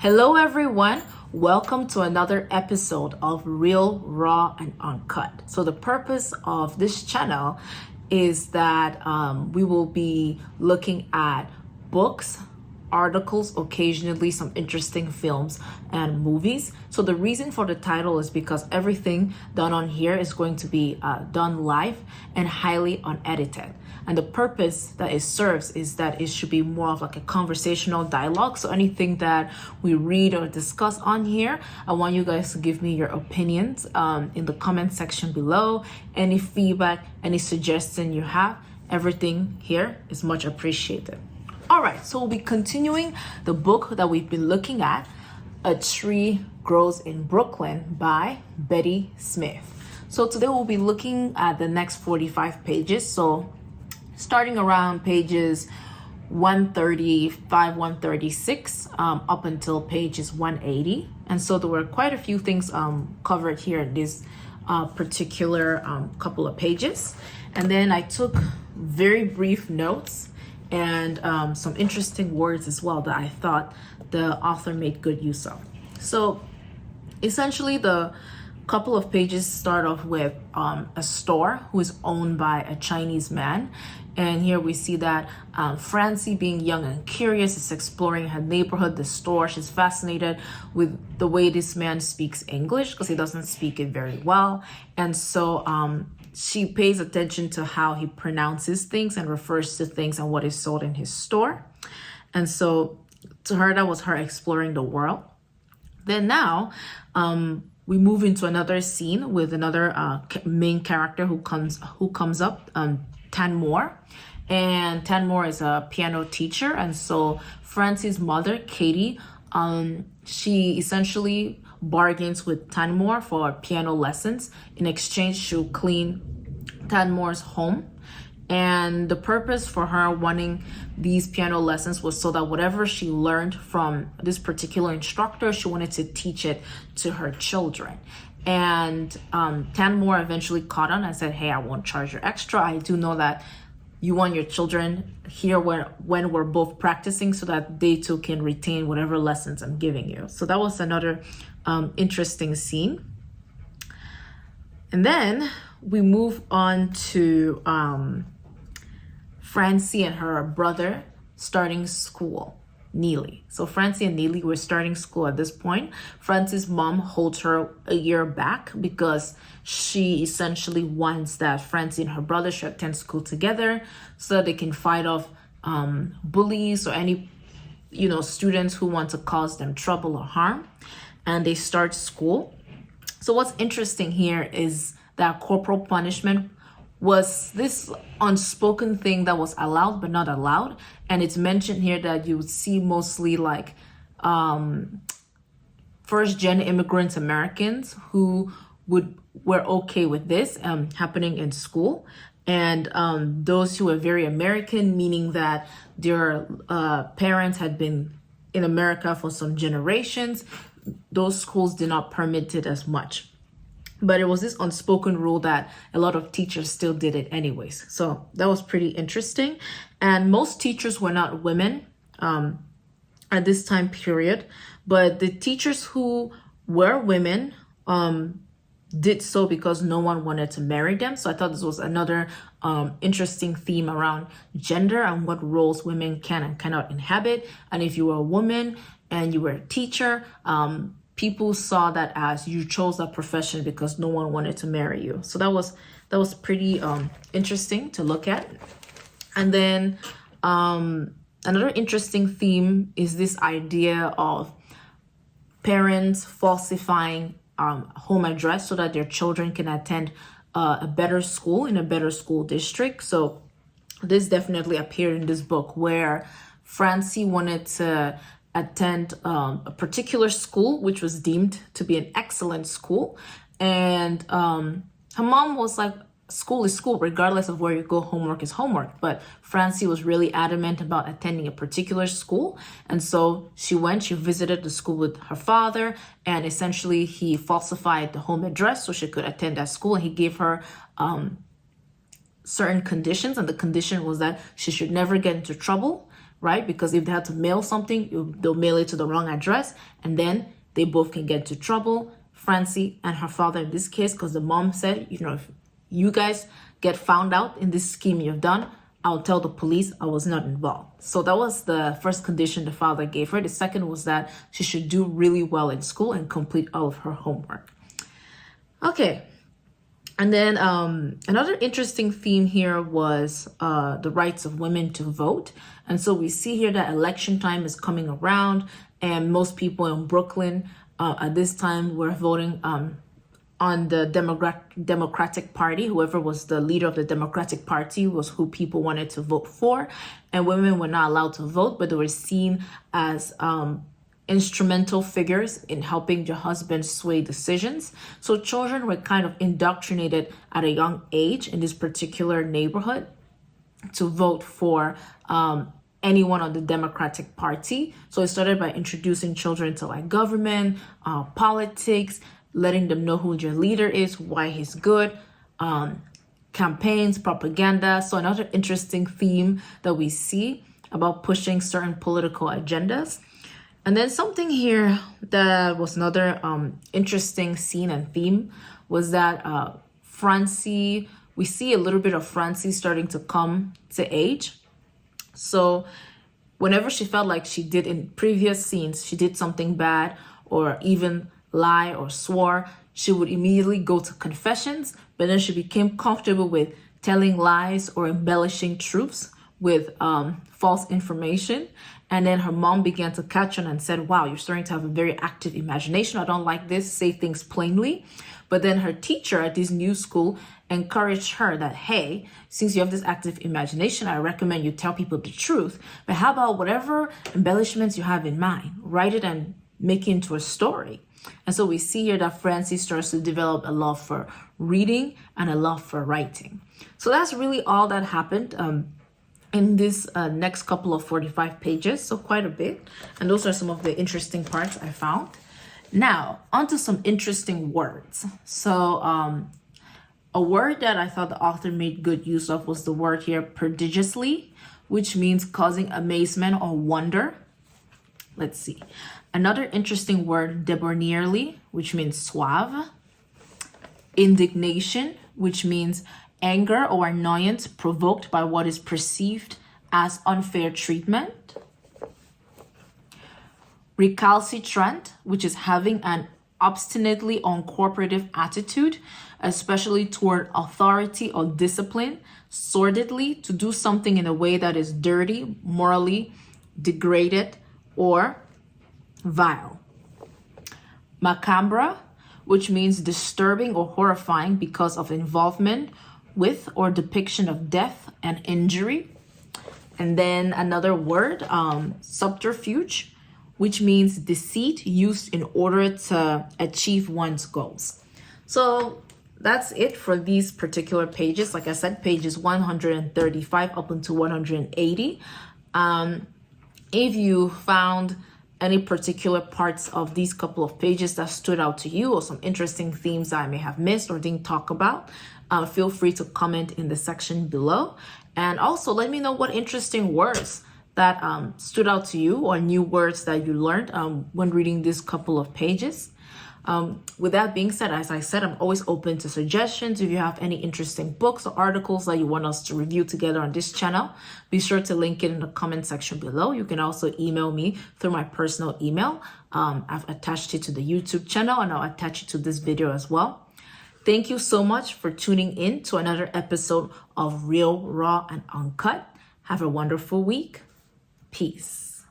Hello everyone, welcome to another episode of Real Raw and Uncut. So the purpose of this channel is that we will be looking at books, articles, occasionally some interesting films and movies. So the reason for the title is because everything done on here is going to be done live and highly unedited. And the purpose that it serves is that it should be more of like a conversational dialogue. So anything that we read or discuss on here, I want you guys to give me your opinions in the comment section below. Any feedback, any suggestion you have, everything here is much appreciated. All right, so we'll be continuing the book that we've been looking at, A Tree Grows in Brooklyn by Betty Smith. So today we'll be looking at the next 45 pages. So starting around pages 135, 136, up until pages 180. And so there were quite a few things covered here in this particular couple of pages. And then I took very brief notes and some interesting words as well that I thought the author made good use of. So essentially the couple of pages start off with a store who is owned by a Chinese man. And here we see that Francie, being young and curious, is exploring her neighborhood, the store. She's fascinated with the way this man speaks English because he doesn't speak it very well. And so she pays attention to how he pronounces things and refers to things and what is sold in his store. And so to her, that was her exploring the world. Then now we move into another scene with another main character who comes up, Tanmore. And Tanmore is a piano teacher. And so Francie's mother, Katie, she essentially bargains with Tanmore for piano lessons. In exchange, she'll clean Tanmore's home. And the purpose for her wanting these piano lessons was so that whatever she learned from this particular instructor, she wanted to teach it to her children. And Tanmore eventually caught on and said, hey, I won't charge you extra. I do know that you want your children here when we're both practicing so that they too can retain whatever lessons I'm giving you. So that was another interesting scene. And then we move on to Francie and her brother starting school, Neely. So Francie and Neely were starting school at this point. Francie's mom holds her a year back because she essentially wants that Francie and her brother should attend school together so that they can fight off bullies or any students who want to cause them trouble or harm. And they start school. So what's interesting here is that corporal punishment was this unspoken thing that was allowed but not allowed. And it's mentioned here that you would see mostly like first-gen immigrant Americans who were okay with this happening in school. And those who were very American, meaning that their parents had been in America for some generations, those schools did not permit it as much. But it was this unspoken rule that a lot of teachers still did it anyways. So that was pretty interesting. And most teachers were not women at this time period. But the teachers who were women did so because no one wanted to marry them. So I thought this was another interesting theme around gender and what roles women can and cannot inhabit. And if you were a woman and you were a teacher, people saw that as you chose that profession because no one wanted to marry you. So that was pretty interesting to look at. And then another interesting theme is this idea of parents falsifying home address so that their children can attend a better school in a better school district. So this definitely appeared in this book where Francie wanted to attend a particular school, which was deemed to be an excellent school. And her mom was like, school is school, regardless of where you go, homework is homework. But Francie was really adamant about attending a particular school. And so she visited the school with her father, and essentially he falsified the home address so she could attend that school. And he gave her certain conditions. And the condition was that she should never get into trouble right? Because if they had to mail something, they'll mail it to the wrong address, and then they both can get into trouble. Francie and her father in this case, because the mom said, you know, if you guys get found out in this scheme you've done, I'll tell the police I was not involved. So that was the first condition the father gave her. The second was that she should do really well in school and complete all of her homework. Okay. And then another interesting theme here was the rights of women to vote. And so we see here that election time is coming around, and most people in Brooklyn at this time were voting on the Democratic Party. Whoever was the leader of the Democratic Party was who people wanted to vote for. And women were not allowed to vote, but they were seen as instrumental figures in helping your husband sway decisions. So children were kind of indoctrinated at a young age in this particular neighborhood to vote for anyone on the Democratic Party. So it started by introducing children to like government, politics, letting them know who your leader is, why he's good, campaigns, propaganda. So another interesting theme that we see about pushing certain political agendas. And then something here that was another interesting scene and theme was that Francie, we see a little bit of Francie starting to come to age. So whenever she felt like she did in previous scenes, she did something bad or even lie or swore, she would immediately go to confessions, but then she became comfortable with telling lies or embellishing truths with false information. And then her mom began to catch on and said, wow, you're starting to have a very active imagination. I don't like this. Say things plainly. But then her teacher at this new school encouraged her that, hey, since you have this active imagination, I recommend you tell people the truth. But how about whatever embellishments you have in mind, write it and make it into a story. And so we see here that Francie starts to develop a love for reading and a love for writing. So that's really all that happened in this next couple of 45 pages, so quite a bit. And those are some of the interesting parts I found. Now, onto some interesting words. So a word that I thought the author made good use of was the word here, prodigiously, which means causing amazement or wonder. Let's see. Another interesting word, debonairly, which means suave. Indignation, which means anger or annoyance provoked by what is perceived as unfair treatment. Recalcitrant, which is having an obstinately uncooperative attitude, especially toward authority or discipline. Sordidly, to do something in a way that is dirty, morally degraded, or vile. Macabre, which means disturbing or horrifying because of involvement with or depiction of death and injury. And then another word, subterfuge, which means deceit used in order to achieve one's goals. So that's it for these particular pages. Like I said, pages 135 up until 180. If you found any particular parts of these couple of pages that stood out to you, or some interesting themes that I may have missed or didn't talk about, feel free to comment in the section below. And also let me know what interesting words that stood out to you, or new words that you learned when reading this couple of pages. With that being said, as I said, I'm always open to suggestions. If you have any interesting books or articles that you want us to review together on this channel, be sure to link it in the comment section below. You can also email me through my personal email. I've attached it to the YouTube channel, and I'll attach it to this video as well. Thank you so much for tuning in to another episode of Real, Raw, and Uncut. Have a wonderful week. Peace.